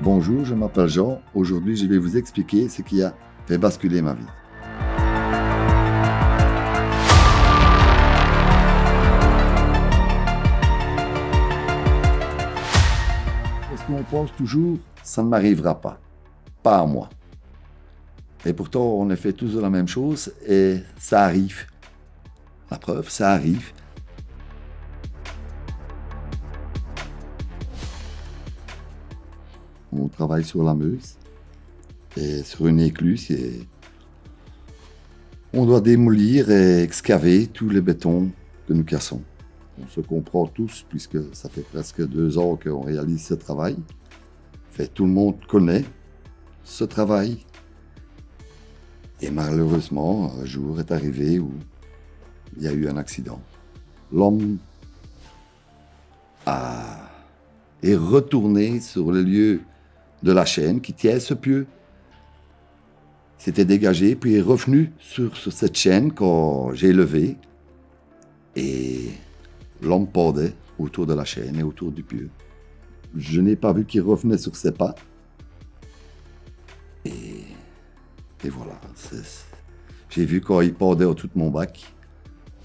Bonjour, je m'appelle Jean. Aujourd'hui, je vais vous expliquer ce qui a fait basculer ma vie. Parce qu'on pense toujours, ça ne m'arrivera pas. Pas à moi. Et pourtant, on a fait tous la même chose et ça arrive. La preuve, ça arrive. On travaille sur la Meuse et sur une écluse. On doit démolir et excaver tous les bétons que nous cassons. On se comprend tous puisque ça fait presque 2 ans qu'on réalise ce travail. Tout le monde connaît ce travail. Et malheureusement, un jour est arrivé où il y a eu un accident. L'homme est retourné sur le lieu de la chaîne qui tient ce pieu. S'était dégagé, puis est revenu sur cette chaîne quand j'ai levé. Et l'homme pendait autour de la chaîne et autour du pieu. Je n'ai pas vu qu'il revenait sur ses pas. Et voilà. J'ai vu quand il pendait au-dessus de mon bac.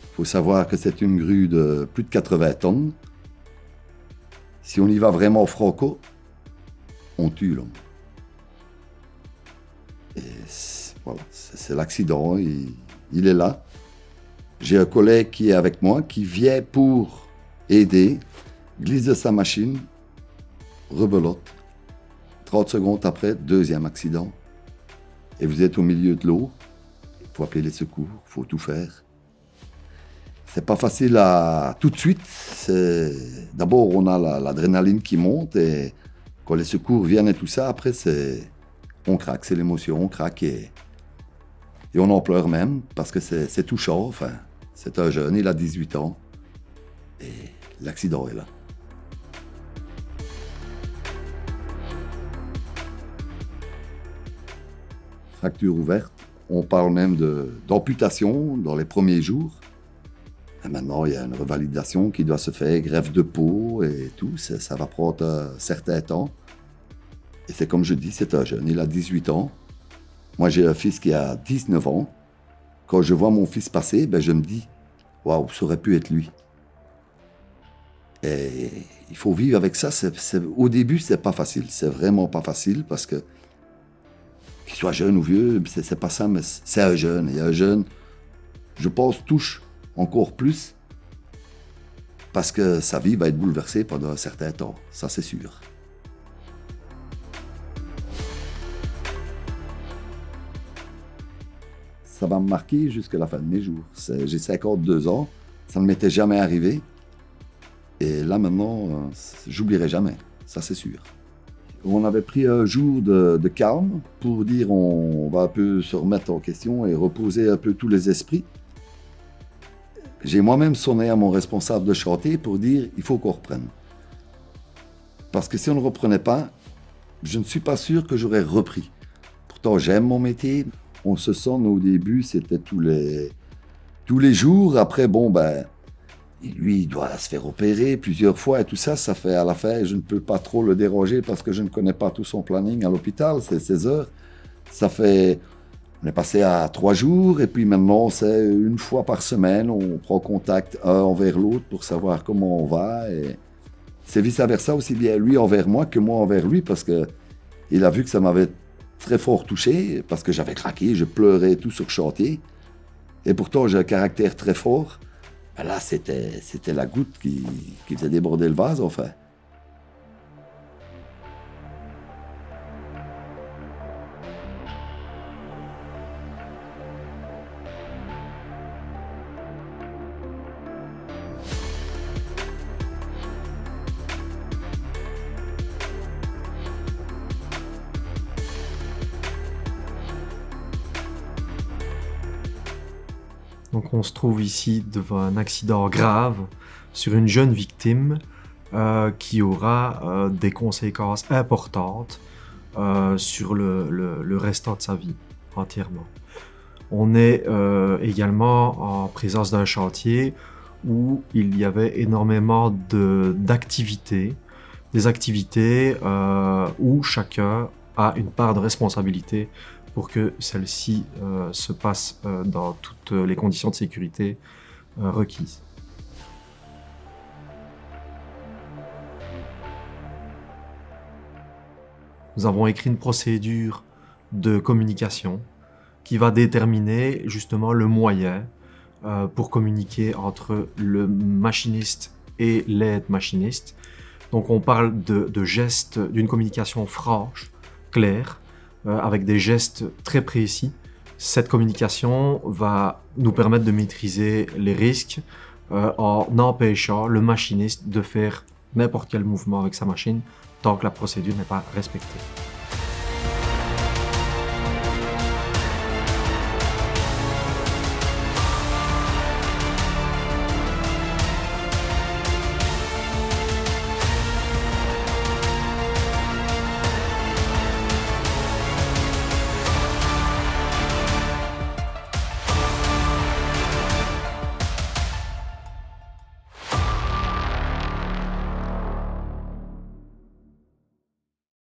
Il faut savoir que c'est une grue de plus de 80 tonnes. Si on y va vraiment franco, on tue l'homme. Et voilà, c'est l'accident, il est là. J'ai un collègue qui est avec moi, qui vient pour aider, glisse de sa machine, rebelote. 30 secondes après, deuxième accident. Et vous êtes au milieu de l'eau, il faut appeler les secours, il faut tout faire. C'est pas facile tout de suite. D'abord, on a l'adrénaline qui monte et quand les secours viennent et tout ça, après, on craque, c'est l'émotion, on craque et on en pleure même parce que c'est touchant. Enfin, c'est un jeune, il a 18 ans et l'accident est là. Fracture ouverte, on parle même d'amputation dans les premiers jours. Et maintenant, il y a une revalidation qui doit se faire, greffe de peau et tout, ça va prendre un certain temps. Et c'est comme je dis, c'est un jeune, il a 18 ans. Moi, j'ai un fils qui a 19 ans. Quand je vois mon fils passer, je me dis, waouh, ça aurait pu être lui. Et il faut vivre avec ça. Au début, c'est pas facile, c'est vraiment pas facile parce que, qu'il soit jeune ou vieux, c'est pas ça, mais c'est un jeune. Et un jeune, je pense, touche encore plus parce que sa vie va être bouleversée pendant un certain temps, ça c'est sûr. Ça va me marquer jusqu'à la fin de mes jours. J'ai 52 ans, ça ne m'était jamais arrivé. Et là maintenant, j'oublierai jamais, ça c'est sûr. On avait pris un jour de calme pour dire on va un peu se remettre en question et reposer un peu tous les esprits. J'ai moi-même sonné à mon responsable de chantier pour dire il faut qu'on reprenne. Parce que si on ne reprenait pas, je ne suis pas sûr que j'aurais repris. Pourtant, j'aime mon métier. On se sent au début, c'était tous les jours. Après, lui, il doit se faire opérer plusieurs fois et tout ça, ça fait à la fin, je ne peux pas trop le déranger parce que je ne connais pas tout son planning à l'hôpital, c'est 16 heures. On est passé à 3 jours et puis maintenant c'est 1 fois par semaine, on prend contact un envers l'autre pour savoir comment on va. Et c'est vice-versa aussi bien lui envers moi que moi envers lui parce qu'il a vu que ça m'avait très fort touché parce que j'avais craqué, je pleurais tout sur le chantier. Et pourtant j'ai un caractère très fort. Là c'était la goutte qui faisait déborder le vase enfin. Donc on se trouve ici devant un accident grave sur une jeune victime qui aura des conséquences importantes sur le restant de sa vie entièrement. On est également en présence d'un chantier où il y avait énormément d'activités des activités où chacun a une part de responsabilité pour que celle-ci se passe dans toutes les conditions de sécurité requises. Nous avons écrit une procédure de communication qui va déterminer justement le moyen pour communiquer entre le machiniste et l'aide-machiniste. Donc on parle de gestes, d'une communication franche, claire, avec des gestes très précis. Cette communication va nous permettre de maîtriser les risques en empêchant le machiniste de faire n'importe quel mouvement avec sa machine tant que la procédure n'est pas respectée.